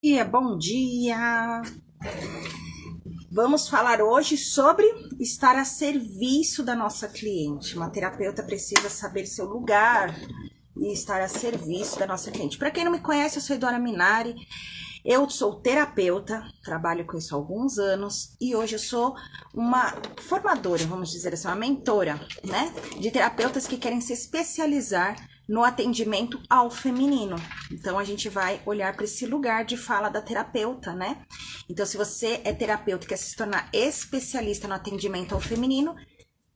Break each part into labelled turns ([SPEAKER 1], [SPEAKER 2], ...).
[SPEAKER 1] dia, bom dia! Vamos falar hoje sobre estar a serviço da nossa cliente. Uma terapeuta precisa saber seu lugar e estar a serviço da nossa cliente. Para quem não me conhece, eu sou Eduarda Minari, eu sou terapeuta, trabalho com isso há alguns anos e hoje eu sou uma formadora, vamos dizer assim, uma mentora, né? De terapeutas que querem se especializar no atendimento ao feminino. Então, a gente vai olhar para esse lugar de fala da terapeuta, né? Então, se você é terapeuta e quer se tornar especialista no atendimento ao feminino,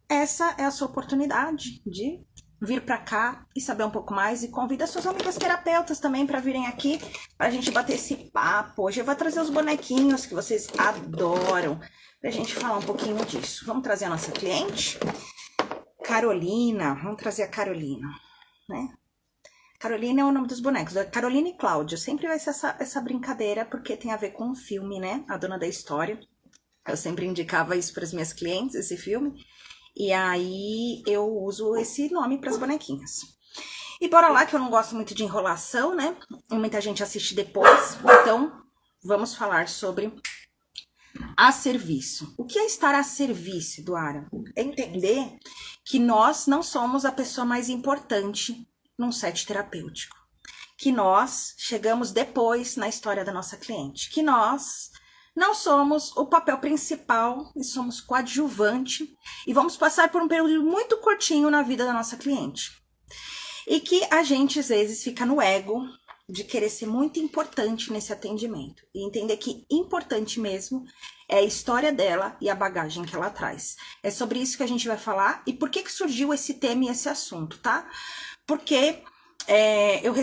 [SPEAKER 1] essa é a sua oportunidade de vir para cá e saber um pouco mais, e convida suas amigas terapeutas também para virem aqui para a gente bater esse papo. Hoje eu vou trazer os bonequinhos que vocês adoram para a gente falar um pouquinho disso. Vamos trazer a nossa cliente, Carolina. Vamos trazer a Carolina, né? Carolina é o nome dos bonecos, Carolina e Cláudio. Sempre vai ser essa brincadeira, porque tem a ver com o filme, né? A Dona da História. Eu sempre indicava isso para as minhas clientes, esse filme. E aí eu uso esse nome para as bonequinhas. E bora lá, que eu não gosto muito de enrolação, né? Muita gente assiste depois. Então, vamos falar sobre a serviço. O que é estar a serviço, Eduarda? É entender que nós não somos a pessoa mais importante num set terapêutico. Que nós chegamos depois na história da nossa cliente. Que nós não somos o papel principal e somos coadjuvante e vamos passar por um período muito curtinho na vida da nossa cliente. E que a gente, às vezes, fica no ego de querer ser muito importante nesse atendimento. E entender que importante mesmo é a história dela e a bagagem que ela traz. É sobre isso que a gente vai falar. E por que surgiu esse tema e esse assunto, tá? Porque eu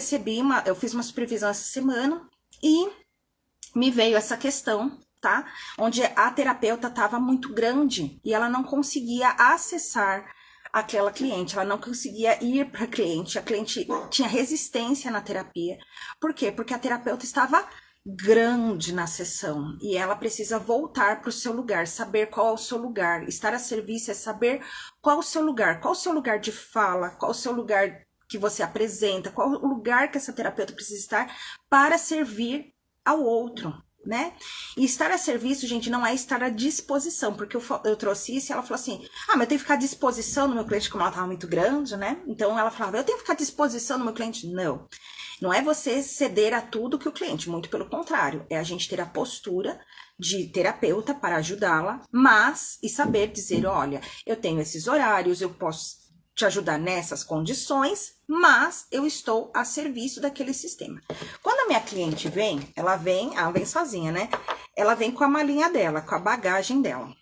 [SPEAKER 1] fiz uma supervisão essa semana e me veio essa questão, tá? Onde a terapeuta estava muito grande e ela não conseguia acessar aquela cliente, ela não conseguia ir para a cliente tinha resistência na terapia. Por quê? Porque a terapeuta estava grande na sessão e ela precisa voltar para o seu lugar, saber qual é o seu lugar. Estar a serviço é saber qual é o seu lugar de fala, qual é o seu lugar que você apresenta, qual é o lugar que essa terapeuta precisa estar para servir ao outro, né? E estar a serviço, gente, não é estar à disposição, porque eu trouxe isso e ela falou assim, mas eu tenho que ficar à disposição no meu cliente, como ela estava muito grande, né? Então ela falava, eu tenho que ficar à disposição no meu cliente. Não, não é você ceder a tudo que o cliente, muito pelo contrário, é a gente ter a postura de terapeuta para ajudá-la, e saber dizer, olha, eu tenho esses horários, eu posso te ajudar nessas condições, mas eu estou a serviço daquele sistema. Quando a minha cliente vem, ela vem sozinha, né? Ela vem com a malinha dela, com a bagagem dela.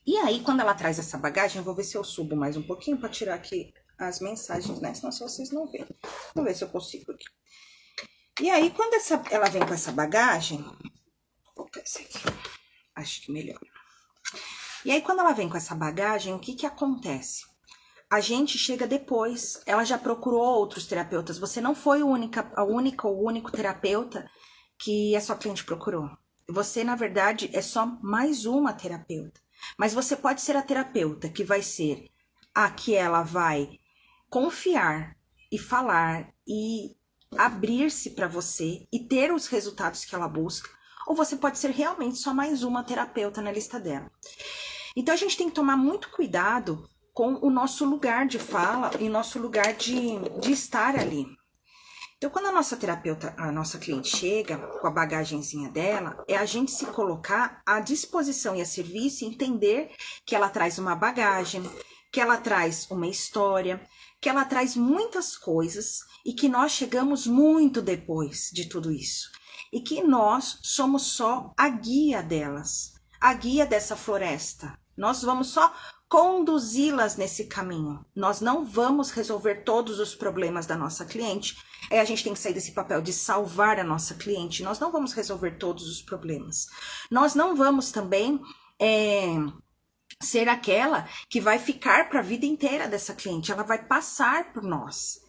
[SPEAKER 1] E aí, quando ela traz essa bagagem, eu vou ver se eu subo mais um pouquinho para tirar aqui as mensagens, né? Senão vocês não veem. Vamos ver se eu consigo aqui. E aí, quando ela vem com essa bagagem, vou colocar esse aqui, acho que melhor. E aí, quando ela vem com essa bagagem, o que acontece? A gente chega depois, ela já procurou outros terapeutas, você não foi a única ou o único terapeuta que a sua cliente procurou. Você, na verdade, é só mais uma terapeuta. Mas você pode ser a terapeuta que vai ser a que ela vai confiar e falar e abrir-se para você e ter os resultados que ela busca, ou você pode ser realmente só mais uma terapeuta na lista dela. Então, a gente tem que tomar muito cuidado com o nosso lugar de fala e nosso lugar de estar ali. Então, quando a nossa terapeuta, a nossa cliente chega com a bagagenzinha dela, é a gente se colocar à disposição e a serviço e entender que ela traz uma bagagem, que ela traz uma história, que ela traz muitas coisas e que nós chegamos muito depois de tudo isso. E que nós somos só a guia delas, a guia dessa floresta. Nós vamos só conduzi-las nesse caminho. Nós não vamos resolver todos os problemas da nossa cliente. A gente tem que sair desse papel de salvar a nossa cliente. Nós não vamos resolver todos os problemas. Nós não vamos também ser aquela que vai ficar para a vida inteira dessa cliente. Ela vai passar por nós.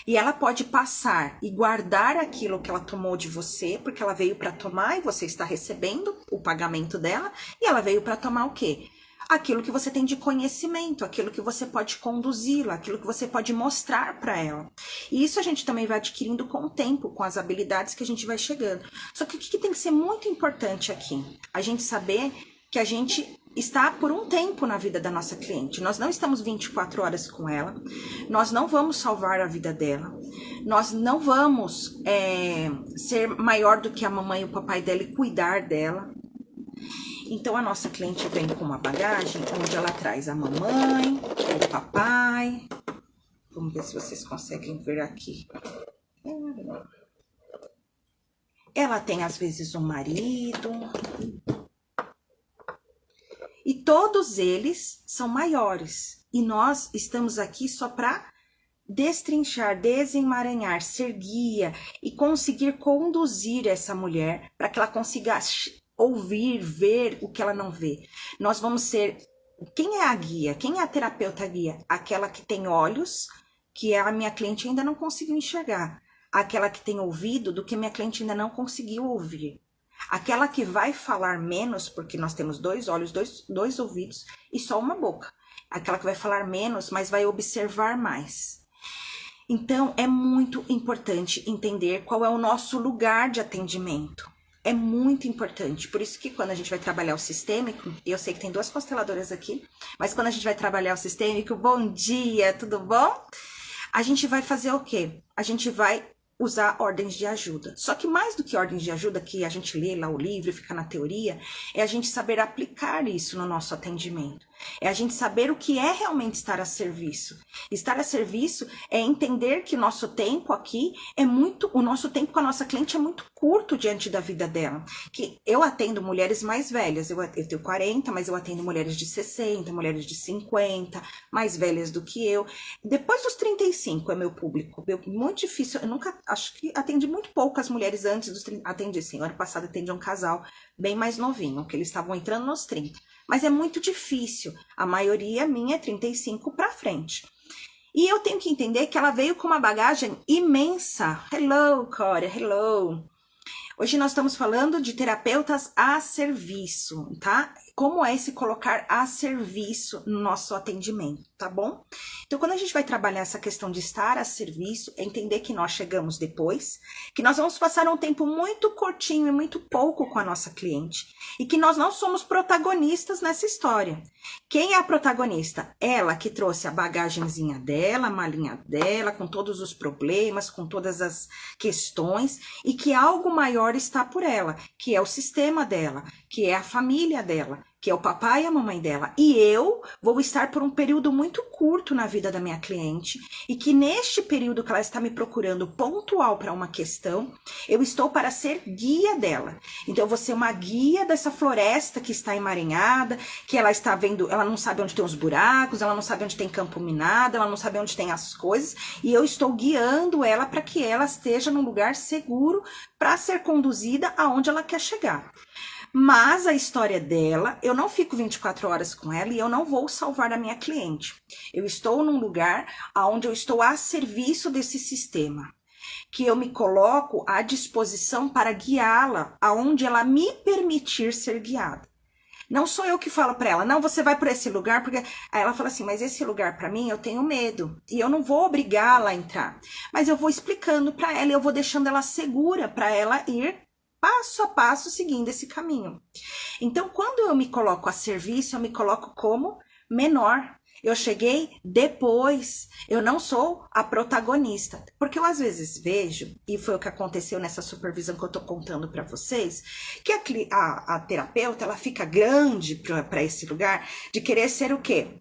[SPEAKER 1] E ela pode passar e guardar aquilo que ela tomou de você, porque ela veio para tomar e você está recebendo o pagamento dela. E ela veio para tomar o quê? aquilo que você tem de conhecimento, aquilo que você pode conduzi-la, aquilo que você pode mostrar para ela. E isso a gente também vai adquirindo com o tempo, com as habilidades que a gente vai chegando. Só que o que tem que ser muito importante aqui? A gente saber que a gente está por um tempo na vida da nossa cliente. Nós não estamos 24 horas com ela, nós não vamos salvar a vida dela, nós não vamos ser maior do que a mamãe e o papai dela e cuidar dela. Então a nossa cliente vem com uma bagagem onde ela traz a mamãe, o papai. Vamos ver se vocês conseguem ver aqui. Ela tem às vezes um marido. E todos eles são maiores. E nós estamos aqui só para destrinchar, desemaranhar, ser guia e conseguir conduzir essa mulher para que ela consiga ouvir, ver o que ela não vê. Nós vamos ser... Quem é a guia? Quem é a terapeuta guia? Aquela que tem olhos, que a minha cliente ainda não conseguiu enxergar. Aquela que tem ouvido, do que minha cliente ainda não conseguiu ouvir. Aquela que vai falar menos, porque nós temos 2 olhos, dois ouvidos e só uma boca. Aquela que vai falar menos, mas vai observar mais. Então, é muito importante entender qual é o nosso lugar de atendimento. É muito importante. Por isso que quando a gente vai trabalhar o sistêmico, eu sei que tem 2 consteladoras aqui, mas quando a gente vai trabalhar o sistêmico, bom dia, tudo bom? A gente vai fazer o quê? A gente vai usar ordens de ajuda. Só que mais do que ordens de ajuda, que a gente lê lá o livro e fica na teoria, é a gente saber aplicar isso no nosso atendimento. É a gente saber o que é realmente estar a serviço. Estar a serviço é entender que nosso tempo aqui o nosso tempo com a nossa cliente é muito curto diante da vida dela. Que eu atendo mulheres mais velhas, eu tenho 40, mas eu atendo mulheres de 60, mulheres de 50, mais velhas do que eu. Depois dos 35 é meu público. Muito difícil, eu nunca, acho que atendi muito poucas mulheres antes dos 30, atendi sim, ano passado atendi um casal bem mais novinho, que eles estavam entrando nos 30. Mas é muito difícil. A maioria minha é 35 para frente. E eu tenho que entender que ela veio com uma bagagem imensa. Hello, Cória, hello. Hoje nós estamos falando de terapeutas a serviço, tá? Como é se colocar a serviço no nosso atendimento, tá bom? Então, quando a gente vai trabalhar essa questão de estar a serviço, é entender que nós chegamos depois, que nós vamos passar um tempo muito curtinho e muito pouco com a nossa cliente, e que nós não somos protagonistas nessa história. Quem é a protagonista? Ela que trouxe a bagagenzinha dela, a malinha dela, com todos os problemas, com todas as questões, e que algo maior está por ela, que é o sistema dela, que é a família dela, que é o papai e a mamãe dela. E eu vou estar por um período muito curto na vida da minha cliente, e que neste período que ela está me procurando pontual para uma questão, eu estou para ser guia dela. Então eu vou ser uma guia dessa floresta que está emaranhada, que ela está vendo, ela não sabe onde tem os buracos, ela não sabe onde tem campo minado, ela não sabe onde tem as coisas, e eu estou guiando ela para que ela esteja num lugar seguro para ser conduzida aonde ela quer chegar. Mas a história dela, eu não fico 24 horas com ela e eu não vou salvar a minha cliente. Eu estou num lugar onde eu estou a serviço desse sistema, que eu me coloco à disposição para guiá-la aonde ela me permitir ser guiada. Não sou eu que falo para ela, não, você vai por esse lugar, porque aí ela fala assim, mas esse lugar para mim eu tenho medo e eu não vou obrigá-la a entrar, mas eu vou explicando para ela e eu vou deixando ela segura para ela ir passo a passo seguindo esse caminho. Então, quando eu me coloco a serviço, eu me coloco como menor. Eu cheguei depois, eu não sou a protagonista. Porque eu às vezes vejo, e foi o que aconteceu nessa supervisão que eu tô contando para vocês, que a terapeuta, ela fica grande para esse lugar de querer ser o quê?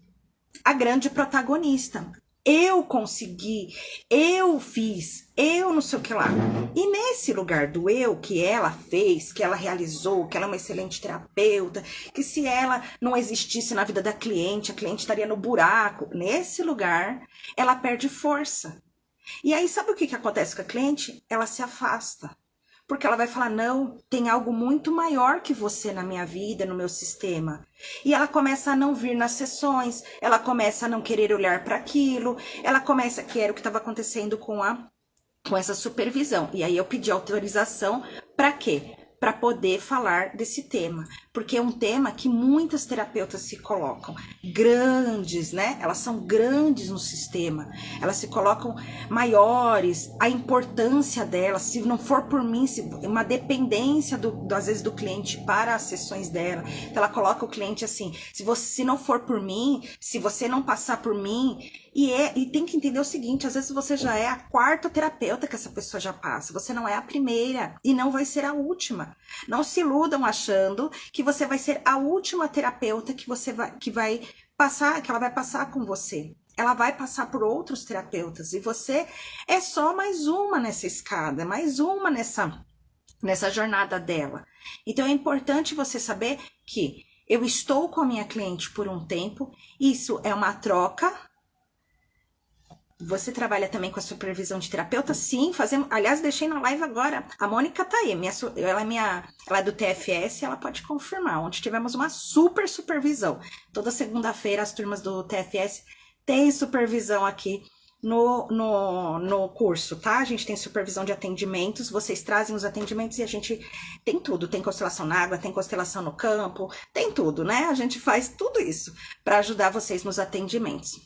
[SPEAKER 1] A grande protagonista. Eu consegui, eu fiz, eu não sei o que lá. E nesse lugar do eu que ela fez, que ela realizou, que ela é uma excelente terapeuta, que se ela não existisse na vida da cliente, a cliente estaria no buraco. Nesse lugar, ela perde força. E aí, sabe o que acontece com a cliente? Ela se afasta. Porque ela vai falar, não, tem algo muito maior que você na minha vida, no meu sistema. E ela começa a não vir nas sessões, ela começa a não querer olhar para aquilo, ela começa, que era o que estava acontecendo com essa supervisão. E aí eu pedi autorização para quê? para poder falar desse tema, porque é um tema que muitas terapeutas se colocam grandes, né? Elas são grandes no sistema, elas se colocam maiores, a importância delas, se não for por mim, se uma dependência às vezes do cliente para as sessões dela, então ela coloca o cliente assim, se não for por mim, se você não passar por mim, e tem que entender o seguinte, às vezes você já é a quarta terapeuta que essa pessoa já passa, você não é a primeira e não vai ser a última. Não se iludam achando que você vai ser a última terapeuta que vai passar, que ela vai passar com você. Ela vai passar por outros terapeutas e você é só mais uma nessa escada, mais uma nessa jornada dela. Então é importante você saber que eu estou com a minha cliente por um tempo, isso é uma troca. Você trabalha também com a supervisão de terapeuta? Sim, fazemos. Aliás, deixei na live agora. A Mônica tá aí. Ela é do TFS, ela pode confirmar. Ontem tivemos uma super supervisão. Toda segunda-feira as turmas do TFS têm supervisão aqui no curso, tá? A gente tem supervisão de atendimentos, vocês trazem os atendimentos e a gente tem tudo. Tem constelação na água, tem constelação no campo, tem tudo, né? A gente faz tudo isso para ajudar vocês nos atendimentos.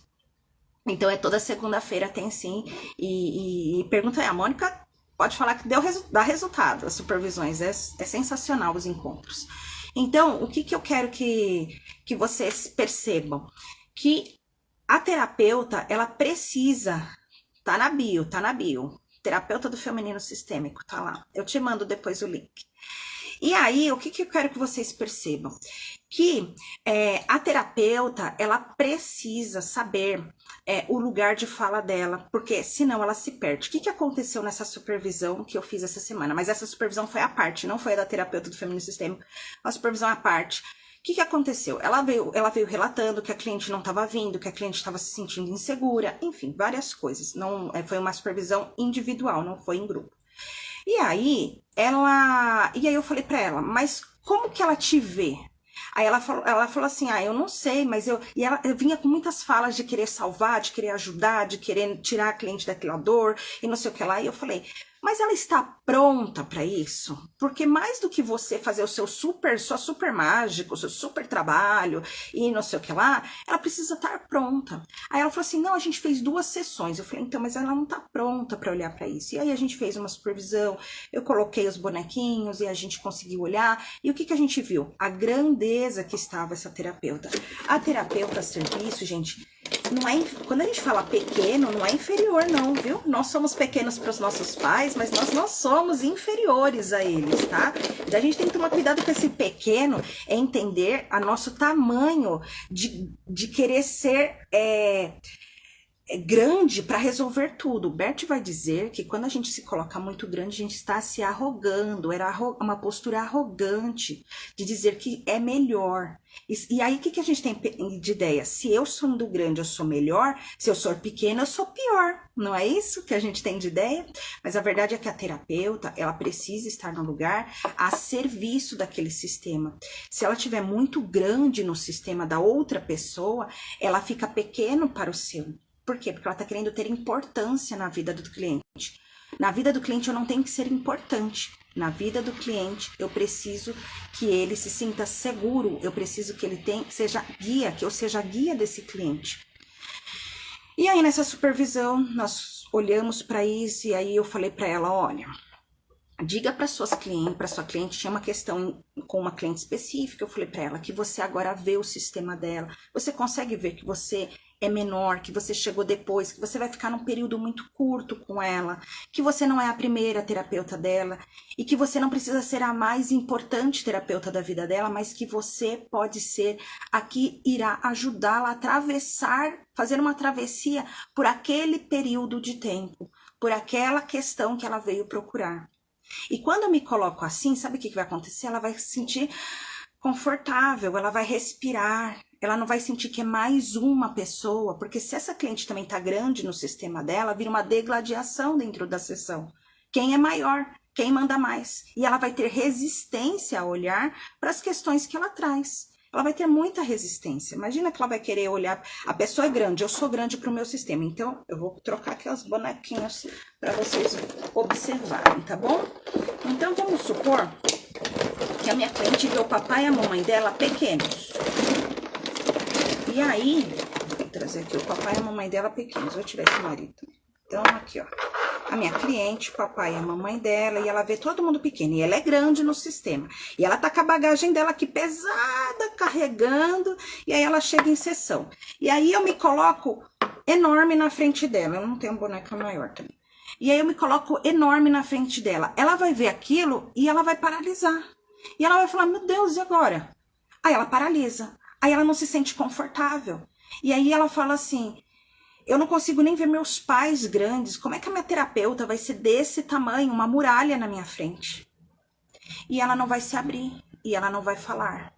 [SPEAKER 1] Então, é toda segunda-feira, tem sim. E pergunta aí, a Mônica pode falar que dá resultado as supervisões. É sensacional os encontros. Então, o que eu quero que vocês percebam? Que a terapeuta, ela precisa... Tá na bio. Terapeuta do feminino sistêmico, tá lá. Eu te mando depois o link. E aí, o que eu quero que vocês percebam? Que a terapeuta, ela precisa saber o lugar de fala dela, porque senão ela se perde. O que aconteceu nessa supervisão que eu fiz essa semana? Mas essa supervisão foi à parte, não foi a da terapeuta do feminino sistêmico, uma supervisão à parte. O que aconteceu? Ela veio relatando que a cliente não estava vindo, que a cliente estava se sentindo insegura, enfim, várias coisas. Não, foi uma supervisão individual, não foi em grupo. E aí eu falei pra ela, mas como que ela te vê? Aí ela falou assim, eu não sei, mas eu vinha com muitas falas de querer salvar, de querer ajudar, de querer tirar a cliente daquela dor e não sei o que lá. E eu falei, mas ela está pronta para isso? Porque mais do que você fazer sua super mágico, o seu super trabalho e não sei o que lá, ela precisa estar pronta. Aí ela falou assim, não, a gente fez 2 sessões. Eu falei, então, mas ela não está pronta para olhar para isso. E aí a gente fez uma supervisão, eu coloquei os bonequinhos e a gente conseguiu olhar. E o que a gente viu? A grandeza que estava essa terapeuta. A terapeuta a serviço, gente, não é, quando a gente fala pequeno, não é inferior não, viu? Nós somos pequenos para os nossos pais, mas nós não somos inferiores a eles, tá? E a gente tem que tomar cuidado com esse pequeno, é entender a nosso tamanho de querer ser grande para resolver tudo. O Bert vai dizer que quando a gente se coloca muito grande, a gente está se arrogando, era uma postura arrogante de dizer que é melhor. E aí, o que a gente tem de ideia? Se eu sou do grande, eu sou melhor, se eu sou pequena, eu sou pior. Não é isso que a gente tem de ideia? Mas a verdade é que a terapeuta, ela precisa estar no lugar a serviço daquele sistema. Se ela estiver muito grande no sistema da outra pessoa, ela fica pequeno para o seu. Por quê? Porque ela está querendo ter importância na vida do cliente. Na vida do cliente eu não tenho que ser importante. Na vida do cliente eu preciso que ele se sinta seguro. Eu preciso que ele seja guia, que eu seja a guia desse cliente. E aí nessa supervisão nós olhamos para isso e aí eu falei para ela, olha, diga para sua cliente, tinha uma questão com uma cliente específica, eu falei para ela que você agora vê o sistema dela, você consegue ver que você é menor, que você chegou depois, que você vai ficar num período muito curto com ela, que você não é a primeira terapeuta dela e que você não precisa ser a mais importante terapeuta da vida dela, mas que você pode ser a que irá ajudá-la a atravessar, fazer uma travessia por aquele período de tempo, por aquela questão que ela veio procurar. E quando eu me coloco assim, sabe o que vai acontecer? Ela vai se sentir confortável, ela vai respirar, ela não vai sentir que é mais uma pessoa, porque se essa cliente também tá grande no sistema dela, vira uma degladiação dentro da sessão. Quem é maior? Quem manda mais? E ela vai ter resistência a olhar para as questões que ela traz. Ela vai ter muita resistência. Imagina que ela vai querer olhar, a pessoa é grande, eu sou grande para o meu sistema, então eu vou trocar aqui os bonequinhos para vocês observarem, tá bom? Então vamos supor que a minha cliente vê o papai e a mamãe dela pequenos. E aí, vou trazer aqui o papai e a mamãe dela pequenos. Vou tirar esse marido. Então, aqui, ó. A minha cliente, o papai e a mamãe dela, e ela vê todo mundo pequeno. E ela é grande no sistema. E ela tá com a bagagem dela aqui pesada, carregando. E aí ela chega em sessão. E aí eu me coloco enorme na frente dela. Eu não tenho boneca maior também. E aí eu me coloco enorme na frente dela. Ela vai ver aquilo e ela vai paralisar. E ela vai falar, meu Deus, e agora? Aí ela paralisa. Aí ela não se sente confortável. E aí ela fala assim, eu não consigo nem ver meus pais grandes. Como é que a minha terapeuta vai ser desse tamanho, uma muralha na minha frente? E ela não vai se abrir. E ela não vai falar.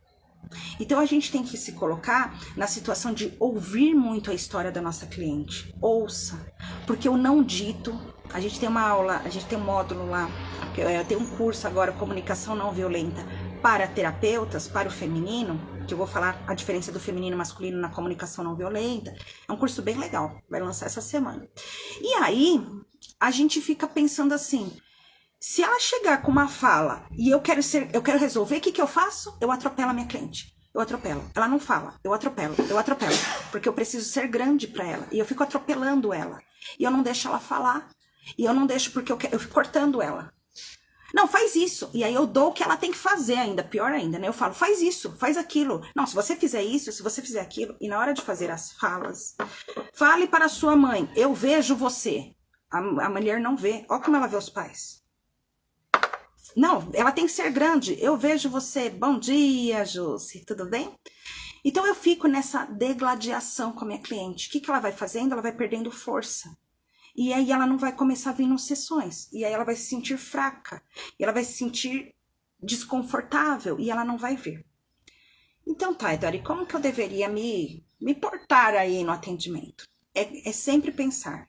[SPEAKER 1] Então a gente tem que se colocar na situação de ouvir muito a história da nossa cliente. Ouça. Porque o não dito, a gente tem uma aula, a gente tem um módulo lá, eu tenho um curso agora, comunicação não violenta, para terapeutas, para o feminino, que eu vou falar a diferença do feminino e masculino na comunicação não violenta. É um curso bem legal, vai lançar essa semana. E aí, a gente fica pensando assim, se ela chegar com uma fala e eu quero resolver, o que eu faço? Eu atropelo a minha cliente. Eu atropelo. Ela não fala. Eu atropelo. Porque eu preciso ser grande para ela. E eu fico atropelando ela. E eu não deixo ela falar. E eu não deixo porque eu fico cortando ela. Não, faz isso. E aí eu dou o que ela tem que fazer ainda. Pior ainda, né? Eu falo, faz isso, faz aquilo. Não, se você fizer isso, se você fizer aquilo. E na hora de fazer as falas, fale para a sua mãe. Eu vejo você. A mulher não vê. Olha como ela vê os pais. Não, ela tem que ser grande. Eu vejo você. Bom dia, Jússi. Tudo bem? Então eu fico nessa degladiação com a minha cliente. O que ela vai fazendo? Ela vai perdendo força. E aí ela não vai começar a vir nas sessões. E aí ela vai se sentir fraca. E ela vai se sentir desconfortável. E ela não vai vir. Então tá, Edori, como que eu deveria me portar aí no atendimento? É sempre pensar.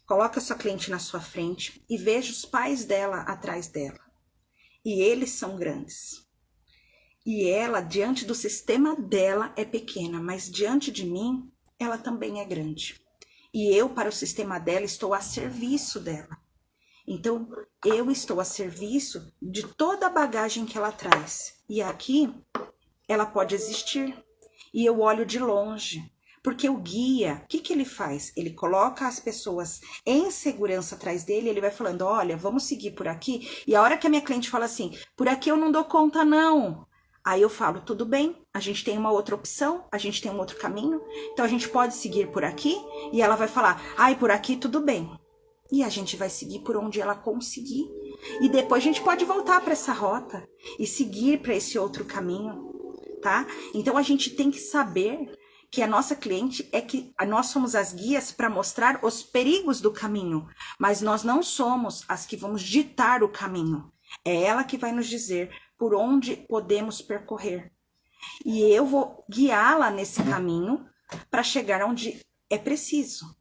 [SPEAKER 1] Coloca a sua cliente na sua frente e veja os pais dela atrás dela. E eles são grandes. E ela, diante do sistema dela, é pequena, mas diante de mim, ela também é grande. E eu, para o sistema dela, estou a serviço dela. Então, eu estou a serviço de toda a bagagem que ela traz. E aqui, ela pode existir. E eu olho de longe. Porque o guia, o que ele faz? Ele coloca as pessoas em segurança atrás dele, ele vai falando, olha, vamos seguir por aqui. E a hora que a minha cliente fala assim, por aqui eu não dou conta não. Aí eu falo, tudo bem, a gente tem uma outra opção, a gente tem um outro caminho, então a gente pode seguir por aqui. E ela vai falar, ai, por aqui tudo bem. E a gente vai seguir por onde ela conseguir. E depois a gente pode voltar para essa rota e seguir para esse outro caminho, tá? Então a gente tem que saber que a nossa cliente nós somos as guias para mostrar os perigos do caminho, mas nós não somos as que vamos ditar o caminho. É ela que vai nos dizer por onde podemos percorrer. E eu vou guiá-la nesse caminho para chegar onde é preciso.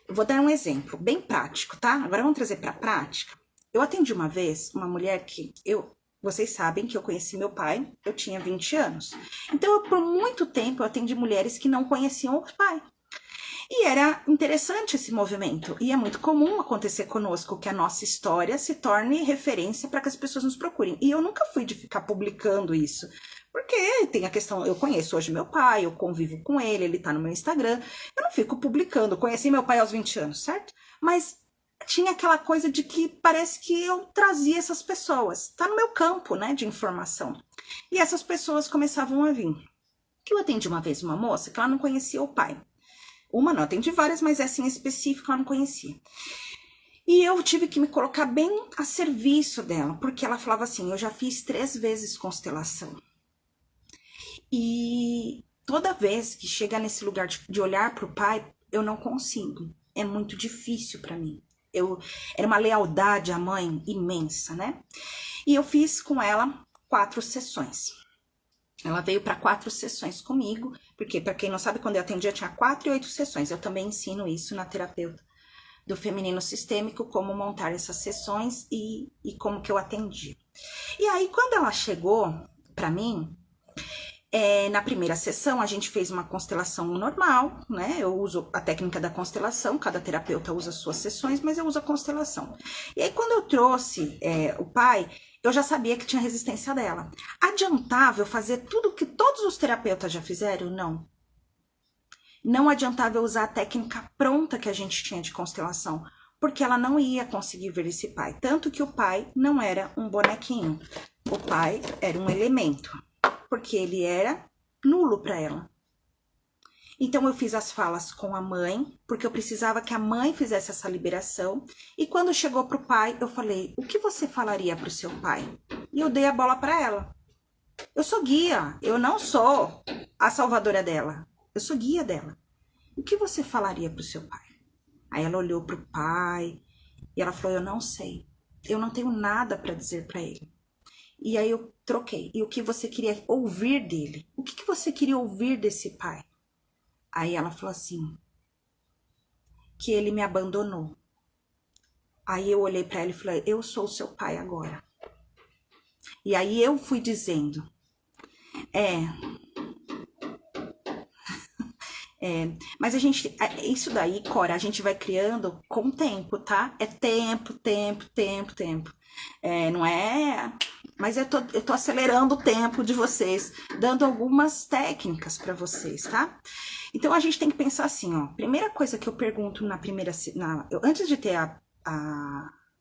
[SPEAKER 1] Eu vou dar um exemplo bem prático, tá? Agora vamos trazer para a prática. Eu atendi uma vez uma mulher que vocês sabem que eu conheci meu pai, eu tinha 20 anos. Então, por muito tempo, eu atendi mulheres que não conheciam o pai. E era interessante esse movimento. E é muito comum acontecer conosco que a nossa história se torne referência para que as pessoas nos procurem. E eu nunca fui de ficar publicando isso. Porque tem a questão, eu conheço hoje meu pai, eu convivo com ele, ele tá no meu Instagram. Eu não fico publicando, eu conheci meu pai aos 20 anos, certo? Mas tinha aquela coisa de que parece que eu trazia essas pessoas. Tá no meu campo, né, de informação. E essas pessoas começavam a vir. Eu atendi uma vez uma moça que ela não conhecia o pai. Uma não, atendi várias, mas essa em específico ela não conhecia. E eu tive que me colocar bem a serviço dela, porque ela falava assim, eu já fiz 3 vezes constelação. E toda vez que chega nesse lugar de olhar para o pai, eu não consigo. É muito difícil para mim. Era uma lealdade à mãe imensa, né? E eu fiz com ela 4 sessões. Ela veio para 4 sessões comigo, porque, para quem não sabe, quando eu atendia, tinha 4 e 8 sessões. Eu também ensino isso na terapeuta do feminino sistêmico, como montar essas sessões e como que eu atendi. E aí, quando ela chegou para mim, na primeira sessão, a gente fez uma constelação normal, né? Eu uso a técnica da constelação, cada terapeuta usa as suas sessões, mas eu uso a constelação. E aí, quando eu trouxe o pai, eu já sabia que tinha resistência dela. Adiantava eu fazer tudo que todos os terapeutas já fizeram? Não. Não adiantava eu usar a técnica pronta que a gente tinha de constelação, porque ela não ia conseguir ver esse pai. Tanto que o pai não era um bonequinho. O pai era um elemento, porque ele era nulo para ela. Então eu fiz as falas com a mãe, porque eu precisava que a mãe fizesse essa liberação. E quando chegou pro pai, eu falei: o que você falaria pro seu pai? E eu dei a bola para ela. Eu sou guia, eu não sou a salvadora dela. Eu sou guia dela. O que você falaria pro seu pai? Aí ela olhou pro pai e ela falou: eu não sei. Eu não tenho nada para dizer para ele. E aí eu troquei. E o que você queria ouvir dele? O que você queria ouvir desse pai? Aí ela falou assim: que ele me abandonou. Aí eu olhei para ela e falei: eu sou o seu pai agora. E aí eu fui dizendo: mas a gente, isso daí, Cora, a gente vai criando com o tempo, tá? É tempo. Não é... Mas eu tô acelerando o tempo de vocês, dando algumas técnicas para vocês, tá? Então a gente tem que pensar assim, ó. Primeira coisa que eu pergunto antes de ter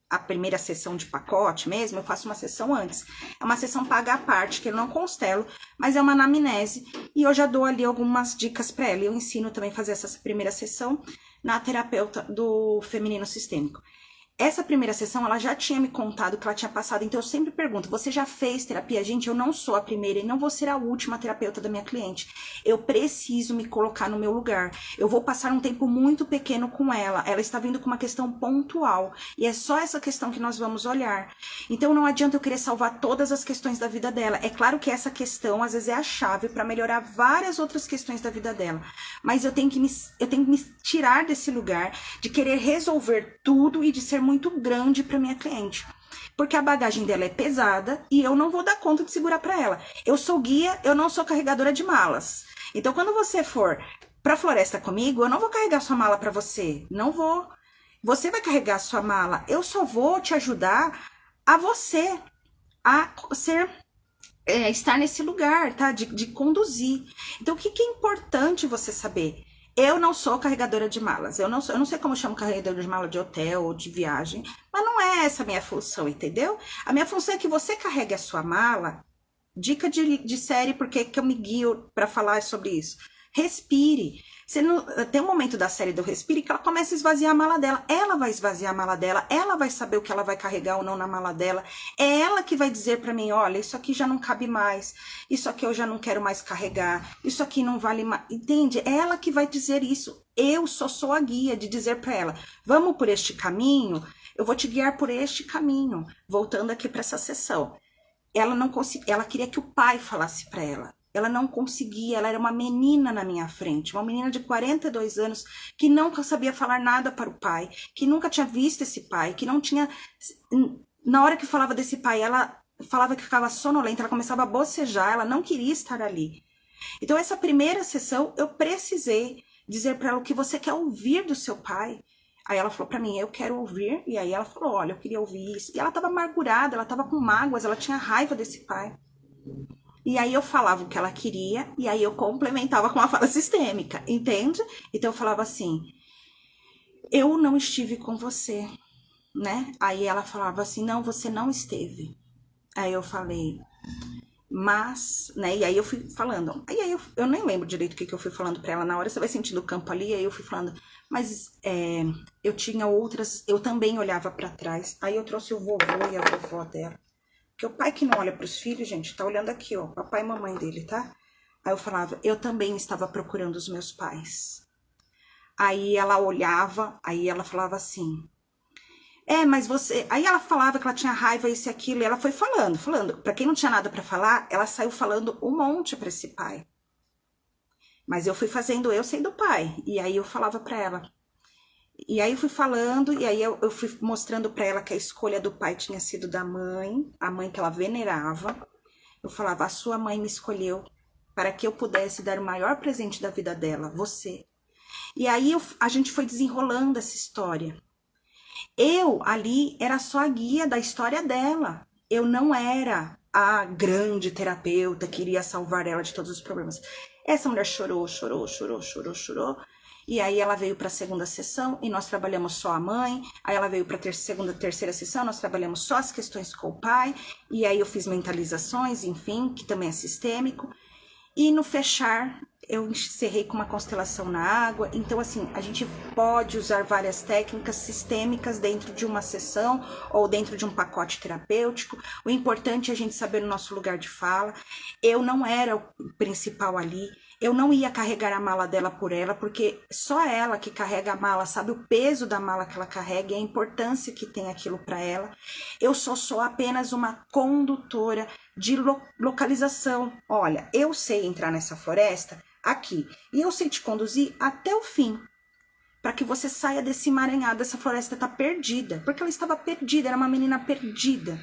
[SPEAKER 1] a primeira sessão de pacote mesmo, eu faço uma sessão antes. É uma sessão paga à parte, que eu não constelo, mas é uma anamnese. E eu já dou ali algumas dicas para ela. Eu ensino também a fazer essa primeira sessão na terapeuta do feminino sistêmico. Essa primeira sessão, ela já tinha me contado que ela tinha passado, então eu sempre pergunto: você já fez terapia? Gente, eu não sou a primeira e não vou ser a última terapeuta da minha cliente. Eu preciso me colocar no meu lugar. Eu vou passar um tempo muito pequeno com ela. Ela está vindo com uma questão pontual e é só essa questão que nós vamos olhar. Então não adianta eu querer salvar todas as questões da vida dela. É claro que essa questão, às vezes, é a chave para melhorar várias outras questões da vida dela. Mas eu tenho que me tirar desse lugar de querer resolver tudo e de ser muito grande para minha cliente, porque a bagagem dela é pesada e eu não vou dar conta de segurar para ela. Eu sou guia, eu não sou carregadora de malas. Então quando você for para floresta comigo, eu não vou carregar sua mala para você, não vou. Você vai carregar sua mala. Eu só vou te ajudar a você a ser estar nesse lugar, tá? De conduzir. Então o que é importante você saber? Eu não sou carregadora de malas. Eu não sei como chamo carregadora de mala de hotel ou de viagem, mas não é essa a minha função, entendeu? A minha função é que você carregue a sua mala. Dica de série, porque que eu me guio para falar sobre isso. Respire. Tem um momento da série do Respire que ela começa a esvaziar a mala dela. Ela vai esvaziar a mala dela, ela vai saber o que ela vai carregar ou não na mala dela. É ela que vai dizer para mim: olha, isso aqui já não cabe mais, isso aqui eu já não quero mais carregar, isso aqui não vale mais. Entende? É ela que vai dizer isso. Eu só sou a guia de dizer para ela: vamos por este caminho, eu vou te guiar por este caminho. Voltando aqui para essa sessão. Ela queria que o pai falasse para ela. Ela não conseguia, ela era uma menina na minha frente, uma menina de 42 anos que nunca sabia falar nada para o pai, que nunca tinha visto esse pai, que não tinha... Na hora que falava desse pai, ela falava que ficava sonolenta, ela começava a bocejar, ela não queria estar ali. Então essa primeira sessão eu precisei dizer para ela o que você quer ouvir do seu pai. Aí ela falou para mim: eu quero ouvir. E aí ela falou: olha, eu queria ouvir isso. E ela estava amargurada, ela estava com mágoas, ela tinha raiva desse pai. E aí eu falava o que ela queria, e aí eu complementava com a fala sistêmica, entende? Então eu falava assim: eu não estive com você, né? Aí ela falava assim: não, você não esteve. Aí eu falei: mas, né? E aí eu fui falando. Aí eu nem lembro direito o que eu fui falando pra ela na hora, você vai sentindo o campo ali, aí eu fui falando. Mas eu tinha outras, eu também olhava pra trás. Aí eu trouxe o vovô e a vovó dela. Porque o pai que não olha pros filhos, gente, tá olhando aqui, ó, papai e mamãe dele, tá? Aí eu falava: eu também estava procurando os meus pais. Aí ela olhava, aí ela falava assim: mas você... Aí ela falava que ela tinha raiva, isso e aquilo, e ela foi falando. Pra quem não tinha nada pra falar, ela saiu falando um monte pra esse pai. Mas eu fui fazendo eu sendo pai. E aí eu falava pra ela. E aí eu fui falando, e aí eu fui mostrando pra ela que a escolha do pai tinha sido da mãe, a mãe que ela venerava. Eu falava: a sua mãe me escolheu para que eu pudesse dar o maior presente da vida dela, você. E aí a gente foi desenrolando essa história. Eu ali era só a guia da história dela. eu não era a grande terapeuta que iria salvar ela de todos os problemas. Essa mulher chorou, chorou, chorou, chorou, chorou. E aí ela veio para a segunda sessão e nós trabalhamos só a mãe. Aí ela veio para a segunda, terceira sessão, nós trabalhamos só as questões com o pai. E aí eu fiz mentalizações, enfim, que também é sistêmico. E no fechar, eu encerrei com uma constelação na água. Então, assim, a gente pode usar várias técnicas sistêmicas dentro de uma sessão ou dentro de um pacote terapêutico. O importante é a gente saber o nosso lugar de fala. Eu não era o principal ali. Eu não ia carregar a mala dela por ela, porque só ela que carrega a mala sabe o peso da mala que ela carrega e a importância que tem aquilo para ela. Eu sou apenas uma condutora de localização. Olha, eu sei entrar nessa floresta aqui e eu sei te conduzir até o fim, para que você saia desse emaranhado. Essa floresta tá perdida, porque ela estava perdida, era uma menina perdida.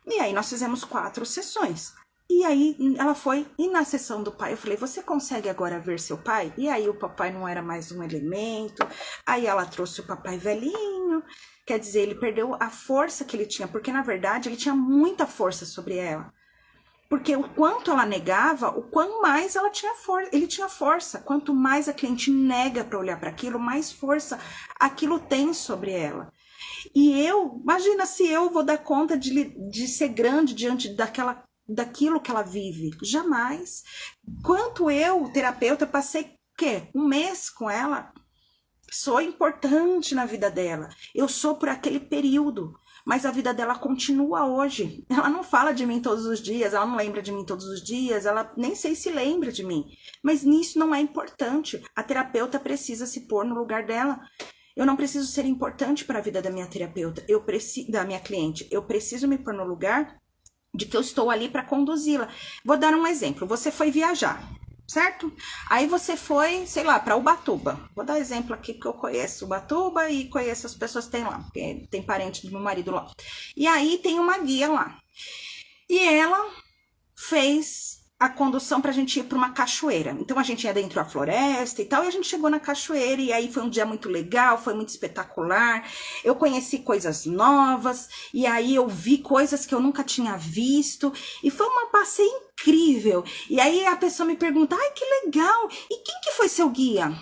[SPEAKER 1] E aí nós fizemos 4 sessões. E aí ela foi, e na sessão do pai eu falei, você consegue agora ver seu pai? E aí o papai não era mais um elemento, aí ela trouxe o papai velhinho, quer dizer, ele perdeu a força que ele tinha, porque na verdade ele tinha muita força sobre ela. Porque o quanto ela negava, o quanto mais ela tinha ele tinha força. Quanto mais a cliente nega para olhar para aquilo, mais força aquilo tem sobre ela. E eu, imagina se eu vou dar conta de ser grande diante daquilo que ela vive. Jamais. Quanto eu, terapeuta, passei, o quê? 1 mês com ela. Sou importante na vida dela. Eu sou por aquele período. Mas a vida dela continua hoje. Ela não fala de mim todos os dias, ela não lembra de mim todos os dias, ela nem sei se lembra de mim. Mas nisso não é importante. A terapeuta precisa se pôr no lugar dela. Eu não preciso ser importante para a vida da minha terapeuta, da minha cliente. Eu preciso me pôr no lugar de que eu estou ali para conduzi-la. Vou dar um exemplo. Você foi viajar, certo? Aí você foi, sei lá, para Ubatuba. Vou dar exemplo aqui porque eu conheço Ubatuba e conheço as pessoas que tem lá, porque tem parente do meu marido lá. E aí tem uma guia lá. E ela fez a condução pra gente ir pra uma cachoeira. Então a gente ia dentro da floresta e tal, e a gente chegou na cachoeira, e aí foi um dia muito legal, foi muito espetacular. Eu conheci coisas novas, e aí eu vi coisas que eu nunca tinha visto, e foi uma passeio incrível. E aí a pessoa me pergunta, ai, que legal, e quem que foi seu guia?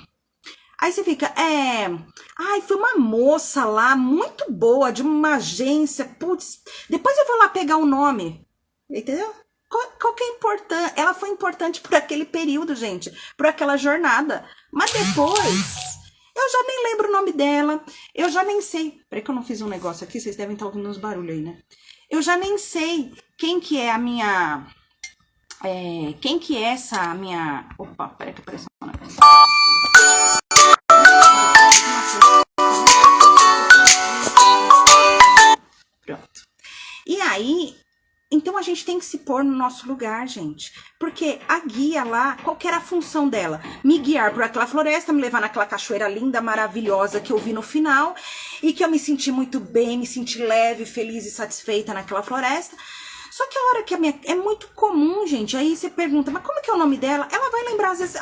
[SPEAKER 1] Aí você fica, ai, foi uma moça lá, muito boa, de uma agência, putz, depois eu vou lá pegar o nome, entendeu? Qual que é importante? Ela foi importante por aquele período, gente, por aquela jornada. Mas depois, eu já nem lembro o nome dela, eu já nem sei. Peraí que eu não fiz um negócio aqui, vocês devem estar ouvindo uns barulhos aí, né? Eu já nem sei quem que é a minha... quem que é essa minha... Opa, peraí que apareceu um negócio. Pronto. E aí... Então a gente tem que se pôr no nosso lugar, gente. Porque a guia lá, qual que era a função dela? Me guiar por aquela floresta, me levar naquela cachoeira linda, maravilhosa que eu vi no final. E que eu me senti muito bem, me senti leve, feliz e satisfeita naquela floresta. Só que a hora que é muito comum, gente. Aí você pergunta, mas como que é o nome dela? Ela vai lembrar às vezes,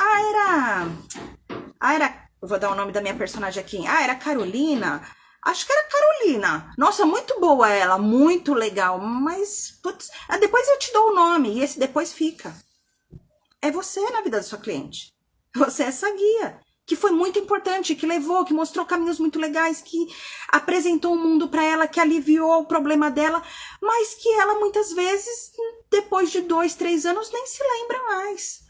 [SPEAKER 1] eu vou dar o nome da minha personagem aqui. Era Carolina. Acho que era Carolina. Nossa, muito boa ela, muito legal. Mas, putz, depois eu te dou o nome e esse depois fica. É você na vida da sua cliente. Você é essa guia, que foi muito importante, que levou, que mostrou caminhos muito legais, que apresentou um mundo para ela, que aliviou o problema dela, mas que ela muitas vezes, depois de 2, 3 anos, nem se lembra mais.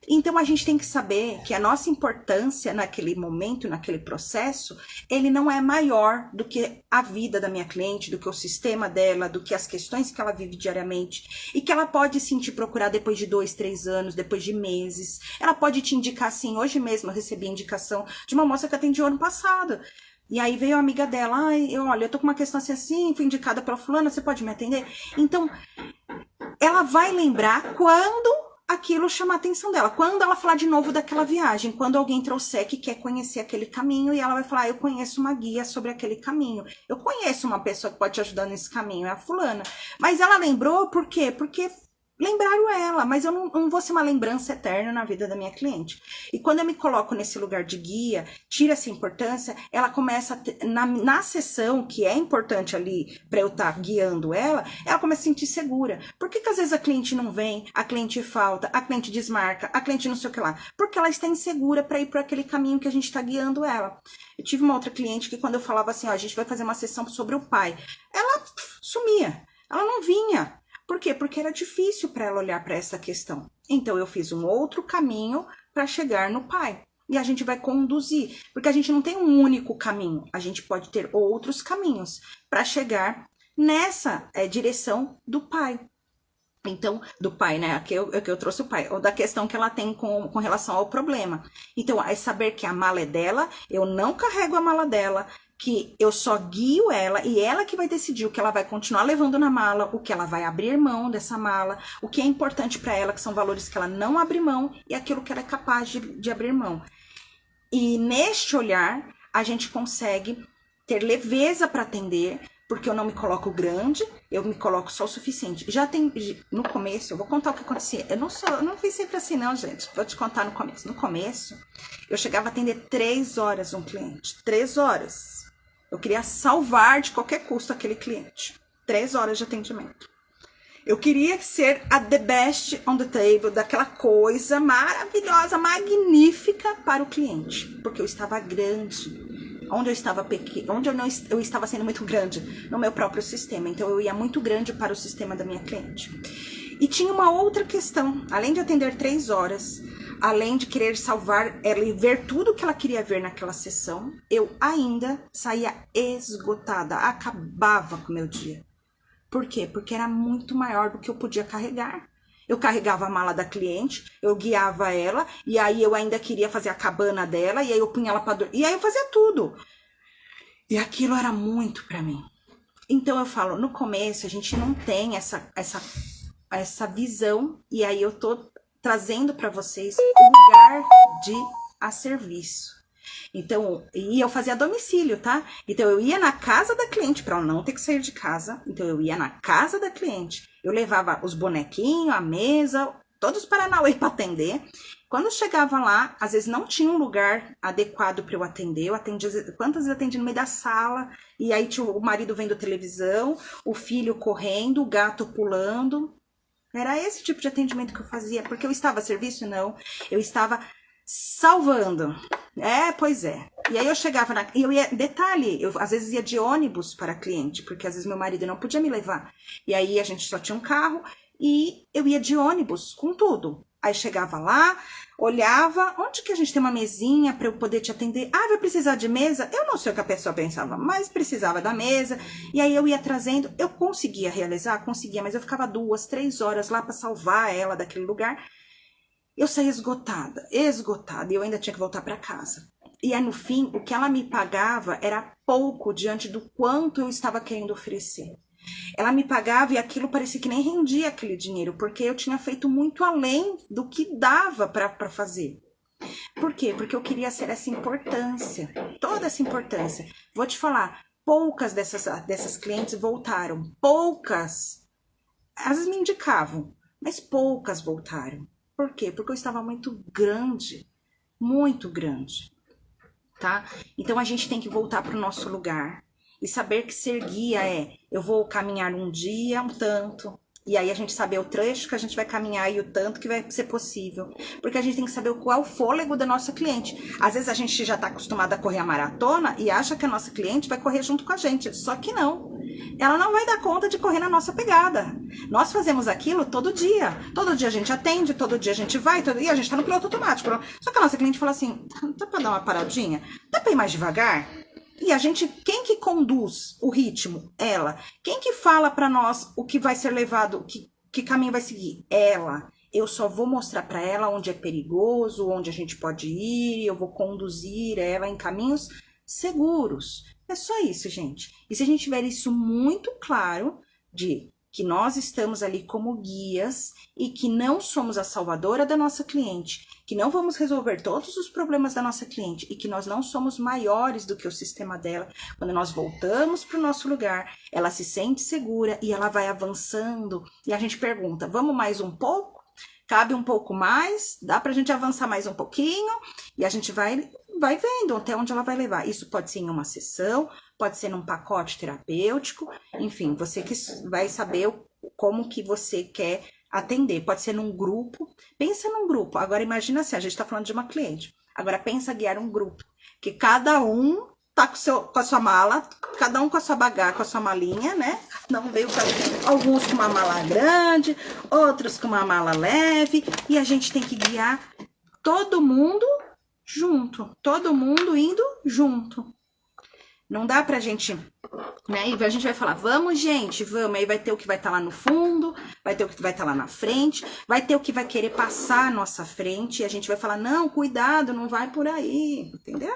[SPEAKER 1] Então a gente tem que saber que a nossa importância naquele momento, naquele processo, ele não é maior do que a vida da minha cliente, do que o sistema dela, do que as questões que ela vive diariamente, e que ela pode sim te procurar depois de 2, 3 anos, depois de meses. Ela pode te indicar assim. Hoje mesmo eu recebi a indicação de uma moça que atendi ano passado. E aí veio a amiga dela, olha, eu tô com uma questão assim, fui indicada pela fulana, você pode me atender? Então, ela vai lembrar quando aquilo chamar a atenção dela. Quando ela falar de novo daquela viagem, quando alguém trouxer que quer conhecer aquele caminho, e ela vai falar, eu conheço uma guia sobre aquele caminho. Eu conheço uma pessoa que pode te ajudar nesse caminho, é a fulana. Mas ela lembrou por quê? Porque lembraram ela, mas eu não vou ser uma lembrança eterna na vida da minha cliente. E quando eu me coloco nesse lugar de guia, tira essa importância, ela começa a ter, na sessão, que é importante ali para eu estar guiando ela começa a se sentir segura. Por que às vezes a cliente não vem, a cliente falta, a cliente desmarca, a cliente não sei o que lá? Porque ela está insegura para ir por aquele caminho que a gente está guiando ela. Eu tive uma outra cliente que quando eu falava assim, ó, a gente vai fazer uma sessão sobre o pai, ela sumia, ela não vinha. Por quê? Porque era difícil para ela olhar para essa questão. Então eu fiz um outro caminho para chegar no pai. E a gente vai conduzir, porque a gente não tem um único caminho, a gente pode ter outros caminhos para chegar nessa direção do pai. Então, do pai, né? Aqui eu trouxe o pai, ou da questão que ela tem com relação ao problema. Então, é saber que a mala é dela, eu não carrego a mala dela, que eu só guio ela e ela que vai decidir o que ela vai continuar levando na mala, o que ela vai abrir mão dessa mala, o que é importante para ela, que são valores que ela não abre mão e aquilo que ela é capaz de abrir mão. E neste olhar, a gente consegue ter leveza para atender, porque eu não me coloco grande, eu me coloco só o suficiente. Já tem, no começo, eu vou contar o que acontecia. Eu não fiz sempre assim não, gente. Vou te contar no começo. No começo, eu chegava a atender 3 horas um cliente. 3 horas. Eu queria salvar de qualquer custo aquele cliente. 3 horas de atendimento. Eu queria ser a the best on the table, daquela coisa maravilhosa, magnífica para o cliente. Porque eu estava grande. Onde eu estava pequeno, onde eu estava sendo muito grande no meu próprio sistema. Então eu ia muito grande para o sistema da minha cliente. E tinha uma outra questão. Além de atender 3 horas, além de querer salvar ela e ver tudo que ela queria ver naquela sessão, eu ainda saía esgotada, acabava com o meu dia. Por quê? Porque era muito maior do que eu podia carregar. Eu carregava a mala da cliente, eu guiava ela, e aí eu ainda queria fazer a cabana dela, e aí eu punha ela pra dormir, e aí eu fazia tudo. E aquilo era muito pra mim. Então eu falo, no começo a gente não tem essa visão, e aí eu tô trazendo pra vocês o lugar de a serviço. Então, e eu fazia a domicílio, tá? Então eu ia na casa da cliente, pra ela não ter que sair de casa, então eu ia na casa da cliente. Eu levava os bonequinhos, a mesa, todos os paranauê para atender. Quando eu chegava lá, às vezes não tinha um lugar adequado para eu atender. Eu atendia, quantas vezes eu atendi no meio da sala, e aí tinha o marido vendo televisão, o filho correndo, o gato pulando. Era esse tipo de atendimento que eu fazia, porque eu estava a serviço? Não. Eu estava salvando. Pois é. E aí eu chegava e eu ia, detalhe, eu às vezes ia de ônibus para cliente, porque às vezes meu marido não podia me levar. E aí a gente só tinha um carro e eu ia de ônibus com tudo. Aí chegava lá, olhava, onde que a gente tem uma mesinha para eu poder te atender? Ah, vai precisar de mesa? Eu não sei o que a pessoa pensava, mas precisava da mesa. E aí eu ia trazendo, eu conseguia realizar? Conseguia, mas eu ficava 2, 3 horas lá para salvar ela daquele lugar. Eu saí esgotada, e eu ainda tinha que voltar para casa. E aí, no fim, o que ela me pagava era pouco diante do quanto eu estava querendo oferecer. Ela me pagava e aquilo parecia que nem rendia aquele dinheiro, porque eu tinha feito muito além do que dava para fazer. Por quê? Porque eu queria ser essa importância, toda essa importância. Vou te falar, poucas dessas clientes voltaram, poucas. Às vezes me indicavam, mas poucas voltaram. Por quê? Porque eu estava muito grande, tá? Então a gente tem que voltar para o nosso lugar e saber que ser guia eu vou caminhar um dia, um tanto, e aí a gente saber o trecho que a gente vai caminhar e o tanto que vai ser possível, porque a gente tem que saber qual é o fôlego da nossa cliente. Às vezes a gente já está acostumada a correr a maratona e acha que a nossa cliente vai correr junto com a gente, só que não. Ela não vai dar conta de correr na nossa pegada. Nós fazemos aquilo todo dia. Todo dia a gente atende, todo dia a gente vai, e a gente tá no piloto automático. Só que a nossa cliente fala assim, dá pra dar uma paradinha? Dá pra ir mais devagar? E a gente, quem que conduz o ritmo? Ela. Quem que fala pra nós o que vai ser levado, que caminho vai seguir? Ela. Eu só vou mostrar pra ela onde é perigoso, onde a gente pode ir, eu vou conduzir ela em caminhos seguros. É só isso, gente. E se a gente tiver isso muito claro, de que nós estamos ali como guias e que não somos a salvadora da nossa cliente, que não vamos resolver todos os problemas da nossa cliente e que nós não somos maiores do que o sistema dela. Quando nós voltamos para o nosso lugar, ela se sente segura e ela vai avançando. E a gente pergunta, vamos mais um pouco? Cabe um pouco mais? Dá pra gente avançar mais um pouquinho? E a gente vai vendo até onde ela vai levar. Isso pode ser em uma sessão, pode ser num pacote terapêutico, enfim, você que vai saber como que você quer atender. Pode ser num grupo. Pensa num grupo. Agora imagina assim, a gente tá falando de uma cliente. Agora pensa guiar um grupo, que cada um tá com a sua mala, cada um com a sua bagagem, com a sua malinha, né? Cada um veio alguns com uma mala grande, outros com uma mala leve, e a gente tem que guiar todo mundo junto, todo mundo indo junto. Não dá pra gente, né? E a gente vai falar, vamos, gente, vamos. Aí vai ter o que vai estar lá no fundo, vai ter o que vai estar lá na frente, vai ter o que vai querer passar à nossa frente, e a gente vai falar, não, cuidado, não vai por aí, entendeu?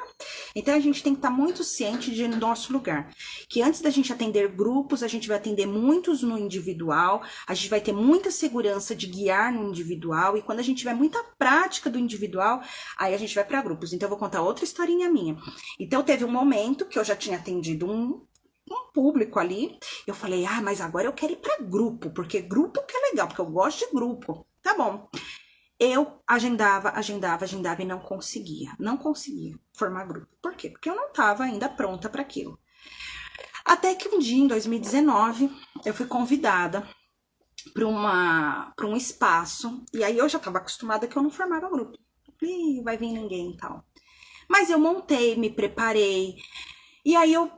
[SPEAKER 1] Então a gente tem que estar muito ciente de nosso lugar. Que antes da gente atender grupos, a gente vai atender muitos no individual, a gente vai ter muita segurança de guiar no individual, e quando a gente tiver muita prática do individual, aí a gente vai para grupos. Então eu vou contar outra historinha minha. Então teve um momento que eu já tinha atendido um público ali, eu falei, mas agora eu quero ir para grupo, porque grupo que é legal, porque eu gosto de grupo. Tá bom. Eu agendava e não conseguia formar grupo. Por quê? Porque eu não estava ainda pronta para aquilo. Até que um dia, em 2019, eu fui convidada para um espaço, e aí eu já estava acostumada que eu não formava grupo. Vai vir ninguém e tal. Mas eu montei, me preparei, e aí eu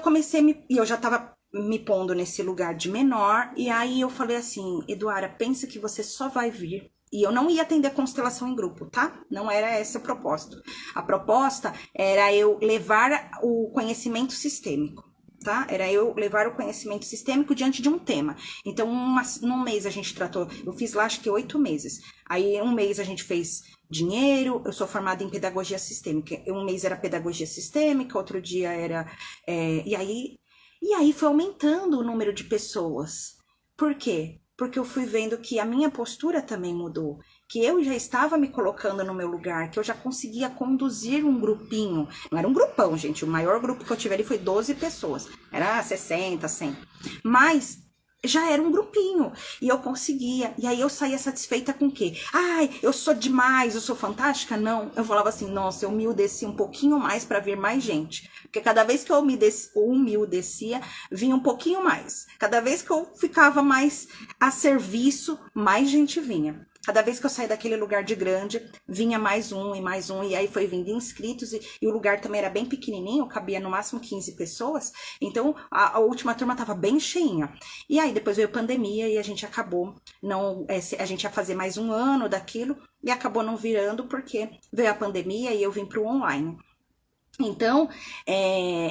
[SPEAKER 1] comecei, e eu já tava me pondo nesse lugar de menor, e aí eu falei assim, Eduarda, pensa que você só vai vir, e eu não ia atender constelação em grupo, tá? Não era esse o propósito. A proposta era eu levar o conhecimento sistêmico, tá? Era eu levar o conhecimento sistêmico diante de um tema. Então, num mês a gente tratou, eu fiz lá acho que 8 meses. Aí um mês a gente fez dinheiro, eu sou formada em pedagogia sistêmica. Um mês era pedagogia sistêmica, outro dia era... E aí foi aumentando o número de pessoas. Por quê? Porque eu fui vendo que a minha postura também mudou. Que eu já estava me colocando no meu lugar, que eu já conseguia conduzir um grupinho. Não era um grupão, gente. O maior grupo que eu tive ali foi 12 pessoas. Era 60, 100. Mas já era um grupinho. E eu conseguia. E aí eu saía satisfeita com o quê? Eu sou demais, eu sou fantástica? Não. Eu falava assim, nossa, eu humildeci um pouquinho mais para vir mais gente. Porque cada vez que eu humildecia, vinha um pouquinho mais. Cada vez que eu ficava mais a serviço, mais gente vinha. Cada vez que eu saía daquele lugar de grande, vinha mais um, e aí foi vindo inscritos, e o lugar também era bem pequenininho, cabia no máximo 15 pessoas, então a última turma estava bem cheinha. E aí depois veio a pandemia e a gente acabou, a gente ia fazer mais um ano daquilo, e acabou não virando porque veio a pandemia e eu vim para o online. Então,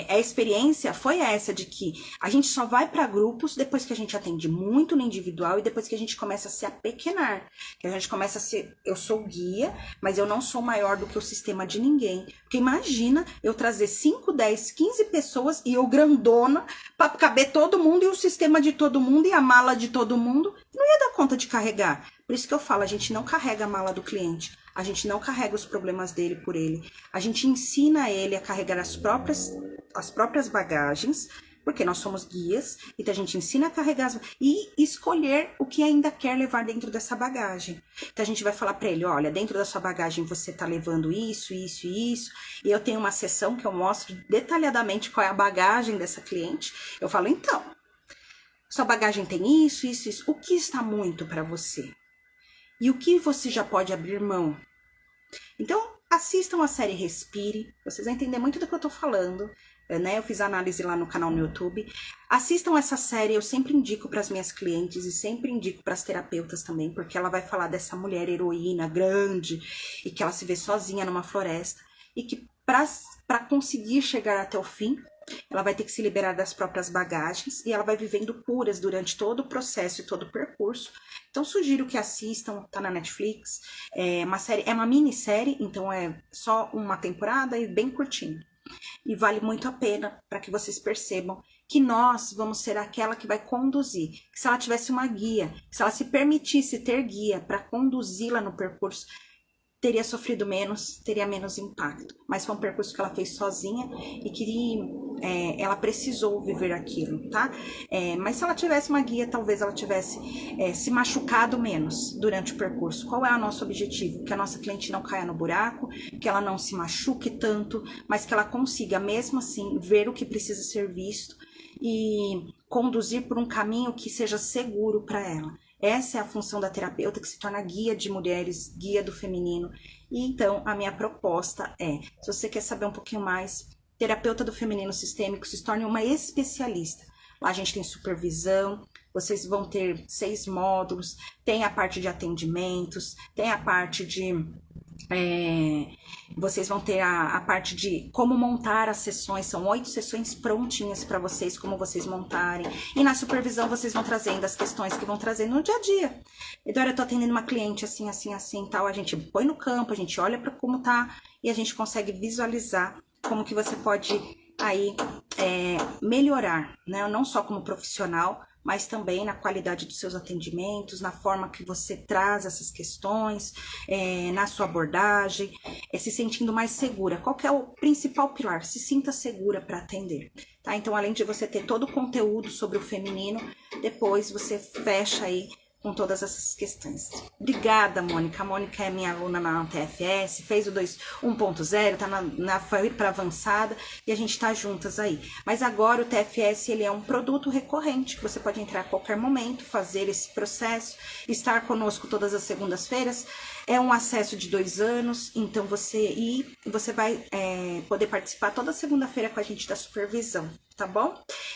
[SPEAKER 1] a experiência foi essa de que a gente só vai para grupos depois que a gente atende muito no individual e depois que a gente começa a se apequenar. Que a gente começa a ser, eu sou guia, mas eu não sou maior do que o sistema de ninguém. Porque imagina eu trazer 5, 10, 15 pessoas e eu grandona para caber todo mundo e o sistema de todo mundo e a mala de todo mundo. Não ia dar conta de carregar. Por isso que eu falo, a gente não carrega a mala do cliente. A gente não carrega os problemas dele por ele. A gente ensina ele a carregar as próprias bagagens, porque nós somos guias, então a gente ensina a carregar e escolher o que ainda quer levar dentro dessa bagagem. Então a gente vai falar para ele, olha, dentro da sua bagagem você tá levando isso, isso e isso, e eu tenho uma sessão que eu mostro detalhadamente qual é a bagagem dessa cliente. Eu falo, então, sua bagagem tem isso, isso, isso. O que está muito para você? E o que você já pode abrir mão? Então, assistam a série Respire, vocês vão entender muito do que eu tô falando, né? Eu fiz análise lá no canal no YouTube. Assistam essa série, eu sempre indico para as minhas clientes e sempre indico para as terapeutas também, porque ela vai falar dessa mulher heroína grande e que ela se vê sozinha numa floresta e que para conseguir chegar até o fim, ela vai ter que se liberar das próprias bagagens e ela vai vivendo curas durante todo o processo e todo o percurso. Então sugiro que assistam, tá na Netflix, é uma minissérie, então é só uma temporada e bem curtinho. E vale muito a pena para que vocês percebam que nós vamos ser aquela que vai conduzir. Que se ela tivesse uma guia, se ela se permitisse ter guia para conduzi-la no percurso, teria sofrido menos, teria menos impacto. Mas foi um percurso que ela fez sozinha e que ela precisou viver aquilo, tá? Mas se ela tivesse uma guia, talvez ela tivesse se machucado menos durante o percurso. Qual é o nosso objetivo? Que a nossa cliente não caia no buraco, que ela não se machuque tanto, mas que ela consiga, mesmo assim, ver o que precisa ser visto e conduzir por um caminho que seja seguro para ela. Essa é a função da terapeuta, que se torna guia de mulheres, guia do feminino. E então, a minha proposta se você quer saber um pouquinho mais, terapeuta do feminino sistêmico, se torne uma especialista. Lá a gente tem supervisão, vocês vão ter 6 módulos, tem a parte de atendimentos, tem a parte de... vocês vão ter a parte de como montar as sessões, são 8 sessões prontinhas para vocês, como vocês montarem. E na supervisão vocês vão trazendo as questões que vão trazer no dia a dia. Eduardo, eu tô atendendo uma cliente assim, assim, assim, tal. A gente põe no campo, a gente olha para como tá e a gente consegue visualizar como que você pode aí melhorar, né? Não só como profissional, mas também na qualidade dos seus atendimentos, na forma que você traz essas questões, na sua abordagem, se sentindo mais segura. Qual que é o principal pilar? Se sinta segura para atender, tá? Então, além de você ter todo o conteúdo sobre o feminino, depois você fecha aí com todas essas questões. Obrigada, Mônica. A Mônica é minha aluna na TFS, fez o 1.0, foi para avançada e a gente tá juntas aí. Mas agora o TFS, ele é um produto recorrente, que você pode entrar a qualquer momento, fazer esse processo, estar conosco todas as segundas-feiras. É um acesso de 2 anos, então você vai poder participar toda segunda-feira com a gente da supervisão, tá bom?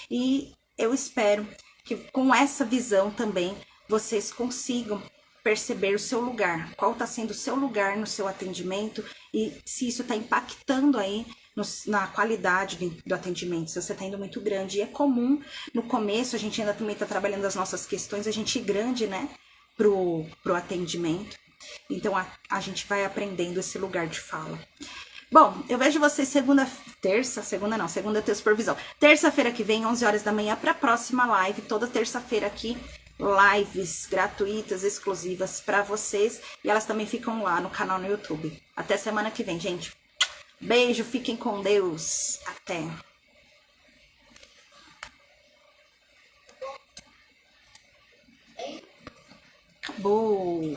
[SPEAKER 1] E eu espero que com essa visão também vocês consigam perceber o seu lugar, qual está sendo o seu lugar no seu atendimento e se isso está impactando aí na qualidade do atendimento, se você está indo muito grande. E é comum, no começo, a gente ainda também está trabalhando as nossas questões, a gente ir grande, né, pro atendimento. Então, a gente vai aprendendo esse lugar de fala. Bom, eu vejo vocês segunda eu tenho supervisão. Terça-feira que vem, 11 horas da manhã, para a próxima live, toda terça-feira aqui, lives gratuitas, exclusivas para vocês, e elas também ficam lá no canal no YouTube. Até semana que vem, gente. Beijo, fiquem com Deus. Até. Acabou.